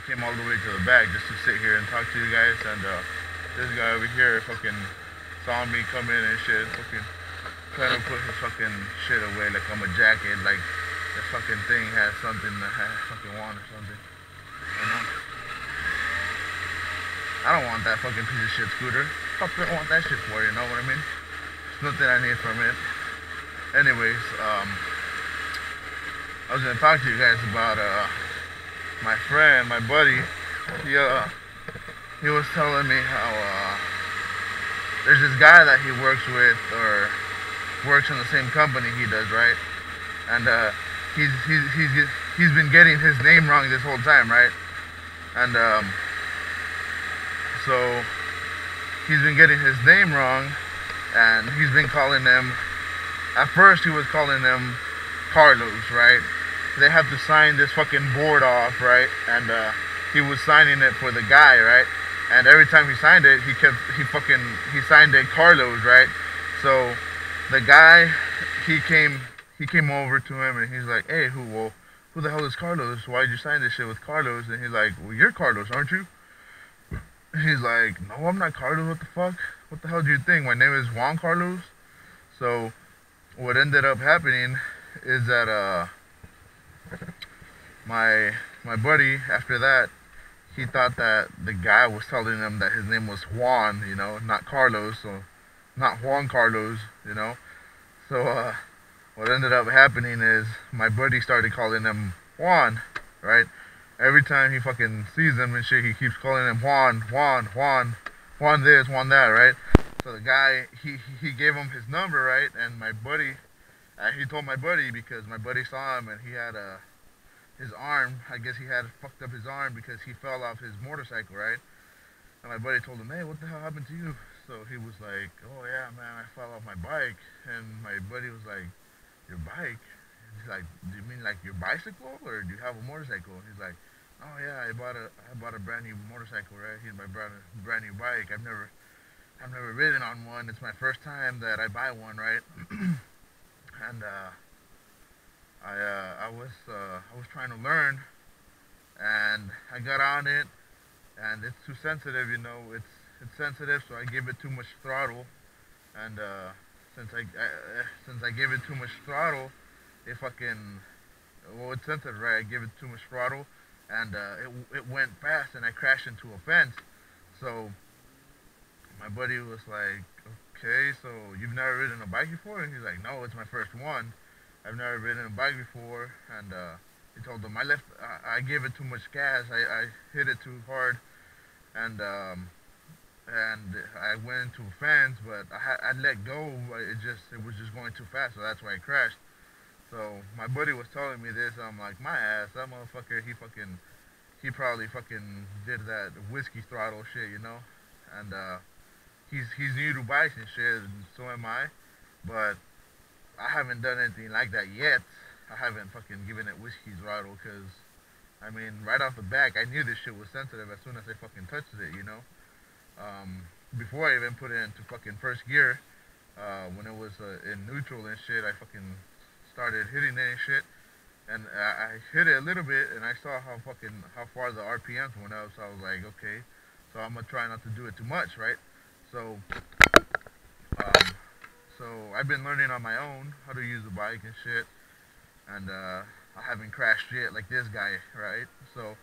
came all the way to the back just to sit here and talk to you guys. And this guy over here fucking saw me come in and shit, fucking trying to put his fucking shit away like I'm a jacket, like this fucking thing has something that I fucking want or something. You know? I don't want that fucking piece of shit scooter. Fuck, I don't want that shit for, you know what I mean? There's nothing I need from it. Anyways, I was gonna talk to you guys about my friend, my buddy. He was telling me how there's this guy that he works with or works in the same company he does, right? And he's been getting his name wrong this whole time, right? And so he's been getting his name wrong, and he's been calling them. At first, he was calling them Carlos, right? They have to sign this fucking board off, right? And he was signing it for the guy, right? And every time he signed it, he signed it Carlos, right? So the guy, he came over to him and he's like, hey, who the hell is Carlos? Why'd you sign this shit with Carlos? And he's like, well, you're Carlos, aren't you? He's like, no, I'm not Carlos. What the fuck? What the hell do you think? My name is Juan Carlos. So what ended up happening is that my buddy, after that, he thought that the guy was telling him that his name was Juan, you know, not Carlos, so not Juan Carlos, you know. So what ended up happening is my buddy started calling him Juan, right? Every time he fucking sees him and shit, he keeps calling him Juan, Juan, Juan, Juan this, Juan that, right? So the guy, he gave him his number, right? And my buddy, he told my buddy because my buddy saw him and he had his arm, I guess he had fucked up his arm because he fell off his motorcycle, right? And my buddy told him, hey, what the hell happened to you? So he was like, oh yeah, man, I fell off my bike. And my buddy was like, your bike? And he's like, do you mean like your bicycle or do you have a motorcycle? And he's like, oh yeah, I bought a brand new motorcycle, right? He's my brand new bike. I've never ridden on one. It's my first time that I buy one, right? And I was trying to learn, and I got on it, and it's too sensitive, you know. It's sensitive, so I gave it too much throttle, and since I gave it too much throttle, it fucking, well, it's sensitive, right? I gave it too much throttle, and it went fast, and I crashed into a fence. So my buddy was like, okay, so you've never ridden a bike before? And he's like, no, it's my first one. I've never ridden a bike before. And he told him, I gave it too much gas. I hit it too hard. And I went into a fence, but I let go. It was just going too fast, so that's why I crashed. So my buddy was telling me this. I'm like, my ass, that motherfucker, he probably fucking did that whiskey throttle shit, you know? And he's new to bikes and shit, and so am I. But I haven't done anything like that yet. I haven't fucking given it whiskey throttle, because, I mean, right off the back, I knew this shit was sensitive as soon as I fucking touched it, you know? Before I even put it into fucking first gear, when it was in neutral and shit, I fucking started hitting it and shit. And I hit it a little bit, and I saw how far the RPMs went up, so I was like, okay, so I'm gonna try not to do it too much, right? So, so I've been learning on my own how to use the bike and shit, and I haven't crashed yet like this guy, right? So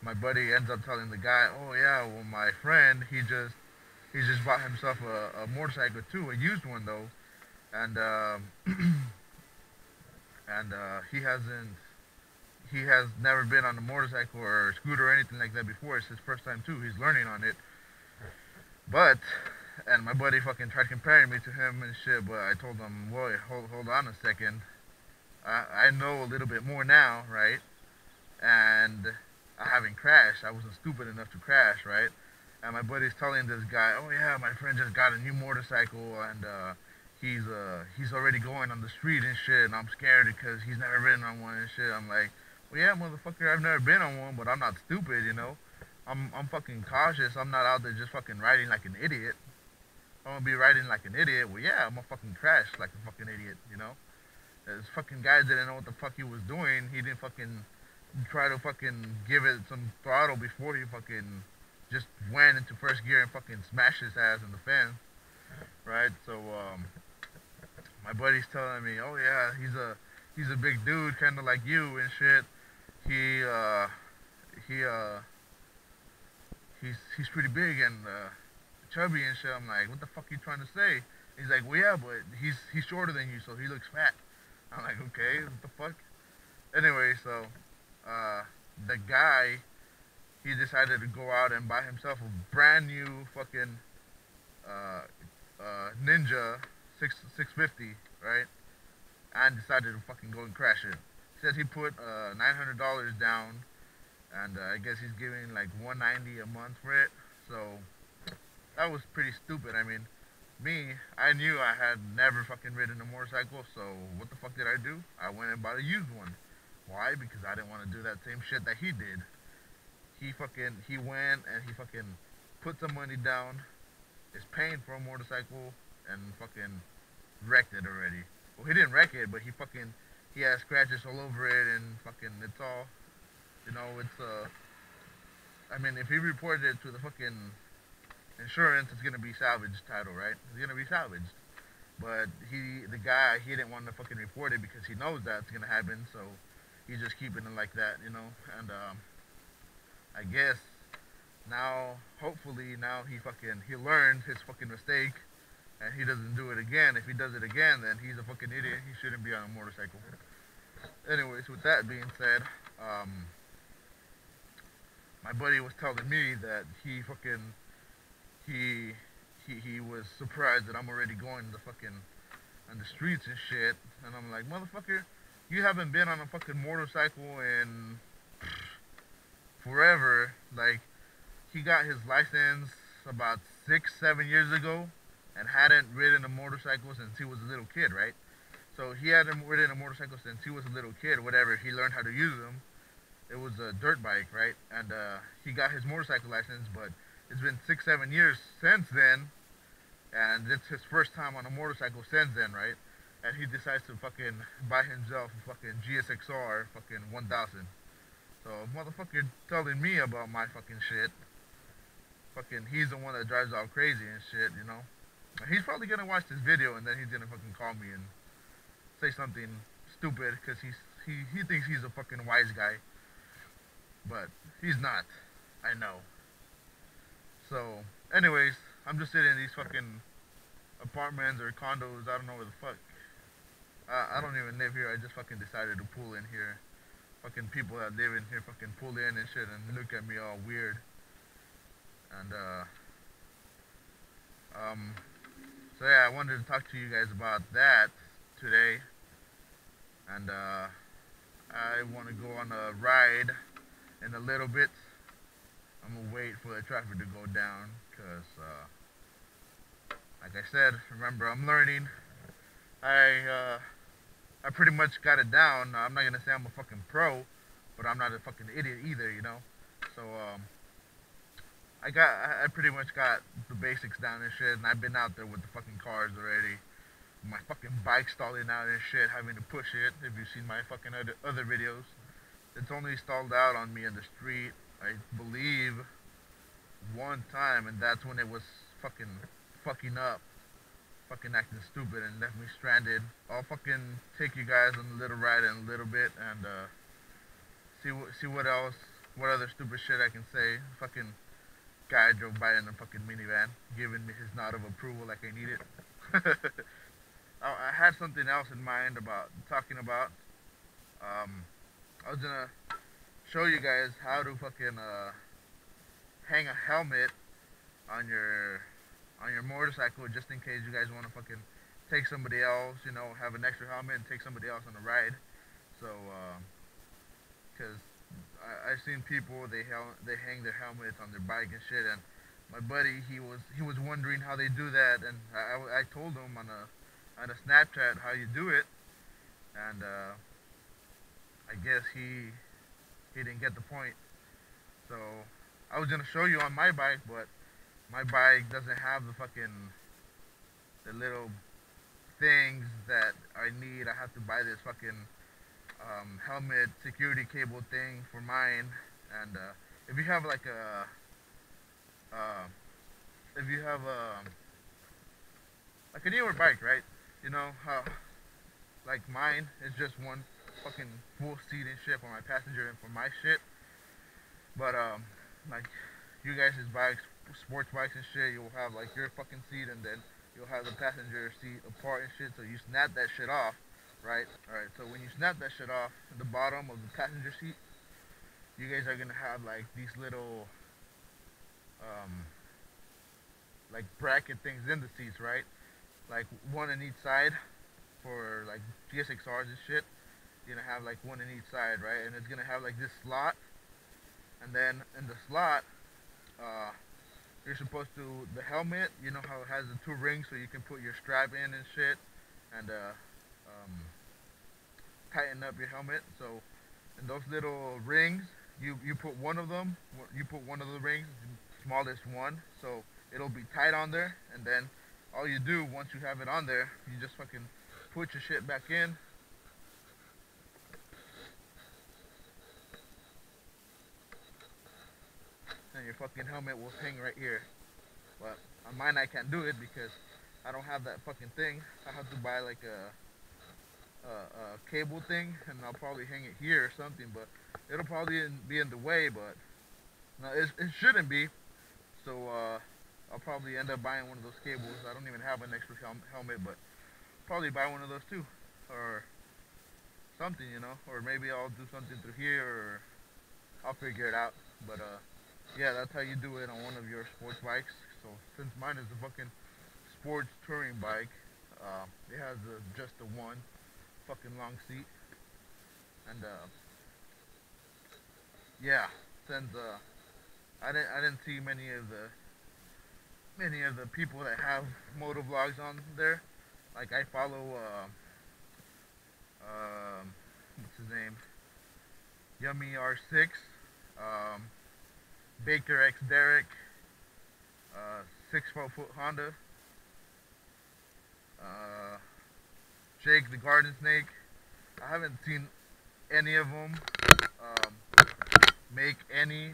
my buddy ends up telling the guy, oh yeah, well my friend, he just bought himself a motorcycle too, a used one though, and he has never been on a motorcycle or a scooter or anything like that before. It's his first time too. He's learning on it. But, and my buddy fucking tried comparing me to him and shit, but I told him, wait, hold on a second. I know a little bit more now, right? And I haven't crashed. I wasn't stupid enough to crash, right? And my buddy's telling this guy, oh yeah, my friend just got a new motorcycle, and he's already going on the street and shit, and I'm scared because he's never ridden on one and shit. I'm like, well yeah, motherfucker, I've never been on one, but I'm not stupid, you know? I'm fucking cautious. I'm not out there just fucking riding like an idiot. If I'm gonna be riding like an idiot, well yeah, I'm gonna fucking crash like a fucking idiot, you know? This fucking guy didn't know what the fuck he was doing. He didn't fucking try to fucking give it some throttle before he fucking just went into first gear and fucking smashed his ass in the fence, right? So my buddy's telling me, oh yeah, he's a big dude, kind of like you and shit. He he he's pretty big and chubby and shit. I'm like, what the fuck are you trying to say? He's like, well yeah, but he's shorter than you, so he looks fat. I'm like, okay, what the fuck? Anyway, so uh, the guy, he decided to go out and buy himself a brand new fucking uh, Ninja 650, right? And decided to fucking go and crash it. He said he put $900 down, and I guess he's giving like 190 a month for it. So that was pretty stupid. I mean, me, I knew I had never fucking ridden a motorcycle, so what the fuck did I do? I went and bought a used one. Why? Because I didn't want to do that same shit that he did. He went and he fucking put some money down, is paying for a motorcycle, and fucking wrecked it already. Well, he didn't wreck it, but he has scratches all over it, and fucking it's all, it's I mean, if he reported it to the fucking insurance, it's gonna be salvage title, right? It's gonna be salvaged. But the guy, he didn't want to fucking report it because he knows that's gonna happen, so he's just keeping it like that, And I guess now, hopefully, now he learned his fucking mistake, and he doesn't do it again. If he does it again, then he's a fucking idiot. He shouldn't be on a motorcycle. Anyways, with that being said, my buddy was telling me that he he was surprised that I'm already going to fucking on the streets and shit. And I'm like, motherfucker, you haven't been on a fucking motorcycle in forever. Like, he got his license about 6, 7 years ago and hadn't ridden a motorcycle since he was a little kid, right? So he hadn't ridden a motorcycle since he was a little kid, whatever. He learned how to use them. It was a dirt bike, right? And he got his motorcycle license, but it's been 6, 7 years since then, and it's his first time on a motorcycle since then, right? And he decides to fucking buy himself a fucking GSXR fucking 1000. So motherfucker telling me about my fucking shit. Fucking, he's the one that drives all crazy and shit. He's probably gonna watch this video and then he's gonna fucking call me and say something stupid because he thinks he's a fucking wise guy, but he's not. I know. So, anyways, I'm just sitting in these fucking apartments or condos. I don't know where the fuck. I don't even live here. I just fucking decided to pull in here. Fucking people that live in here fucking pull in and shit and look at me all weird. And so yeah, I wanted to talk to you guys about that today. And I want to go on a ride in a little bit. I'm gonna wait for the traffic to go down because like I said, remember, I'm learning. I pretty much got it down. I'm not gonna say I'm a fucking pro, but I'm not a fucking idiot either. So I pretty much got the basics down and shit, and I've been out there with the fucking cars already. My fucking bike stalling out and shit, having to push it. If you've seen my fucking other videos, it's only stalled out on me in the street, I believe, one time, and that's when it was fucking up, fucking acting stupid and left me stranded. I'll fucking take you guys on a little ride in a little bit and see what else, what other stupid shit I can say. Fucking guy drove by in a fucking minivan, giving me his nod of approval like I need it. I had something else in mind about talking about. I was gonna show you guys how to fucking hang a helmet on your motorcycle just in case you guys want to fucking take somebody else, have an extra helmet and take somebody else on a ride. So, because I've seen people, they hang their helmets on their bike and shit, and my buddy, he was wondering how they do that, and I told him on a Snapchat how you do it, and I guess he didn't get the point. So I was gonna show you on my bike, but my bike doesn't have the little things that I need. I have to buy this fucking helmet security cable thing for mine. And if you have like a uh, if you have like a newer bike, right? You know how like mine is just one fucking full seat and shit for my passenger and for my shit. But like you guys' bikes, sports bikes and shit, you'll have like your fucking seat and then you'll have the passenger seat apart and shit. So you snap that shit off, right? All right. So when you snap that shit off, at the bottom of the passenger seat, you guys are gonna have like these little um, like bracket things in the seats, right? Like one on each side for like GSXRs and shit. You're gonna have like one in each side, right? And it's gonna have like this slot, and then in the slot, uh, you're supposed to the helmet. You know how it has the two rings, so you can put your strap in and shit, and um, tighten up your helmet. So in those little rings, you put one of them. You put one of the rings, smallest one, so it'll be tight on there. And then all you do once you have it on there, you just fucking put your shit back in. And your fucking helmet will hang right here. But on mine I can't do it because I don't have that fucking thing. I have to buy like a cable thing, and I'll probably hang it here or something. But it'll probably be in the way. But no, it shouldn't be. So I'll probably end up buying one of those cables. I don't even have an extra helmet, but probably buy one of those too, or something, you know. Or maybe I'll do something through here, or I'll figure it out. But yeah, that's how you do it on one of your sports bikes. So since mine is a fucking sports touring bike, it has just the one fucking long seat. And yeah, since I didn't see many of the people that have motovlogs on there. Like I follow what's his name, Yummy R6, um, Baker X Derek, 6 4 Foot Honda, uh, Jake the Garden Snake. I haven't seen any of them make any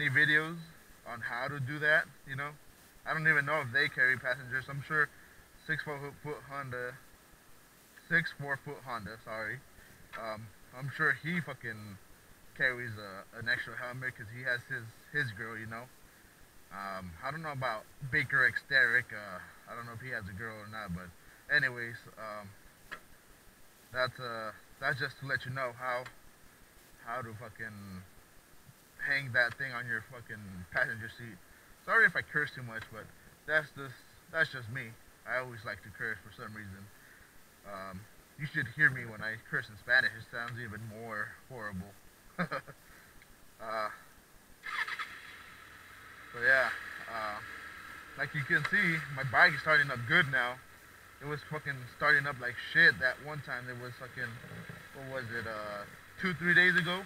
videos on how to do that. You know, I don't even know if they carry passengers. I'm sure 6 4 Foot Honda, 6 4 Foot Honda. Sorry, I'm sure he fucking carries an extra helmet because he has his girl. You know. I don't know about Baker X Derek. I don't know if he has a girl or not, but anyways, that's just to let you know how to fucking hang that thing on your fucking passenger seat. Sorry if I curse too much, but that's just me. I always like to curse for some reason. You should hear me when I curse in Spanish. It sounds even more horrible. So yeah, like you can see, my bike is starting up good now. It was fucking starting up like shit that one time. It was fucking, what was it, 2 3 days ago?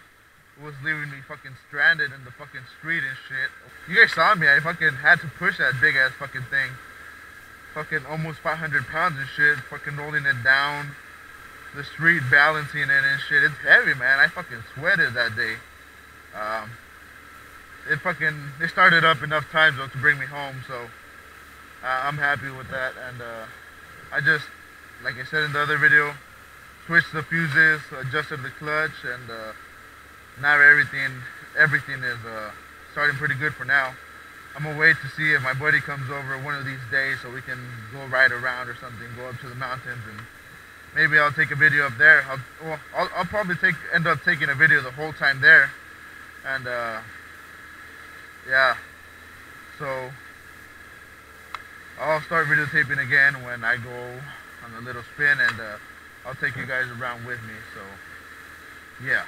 It was leaving me fucking stranded in the fucking street and shit. You guys saw me, I fucking had to push that big ass fucking thing. Fucking almost 500 pounds and shit, fucking rolling it down the street, balancing it and shit. It's heavy, man. I fucking sweated that day. It started up enough times though to bring me home, so I'm happy with that. And I just, like I said in the other video, switched the fuses, adjusted the clutch, and now everything is starting pretty good for now. I'm gonna wait to see if my buddy comes over one of these days so we can go ride around or something, go up to the mountains, and maybe I'll take a video up there. I'll probably end up taking a video the whole time there. And yeah, so I'll start videotaping again when I go on a little spin, and I'll take you guys around with me. So yeah.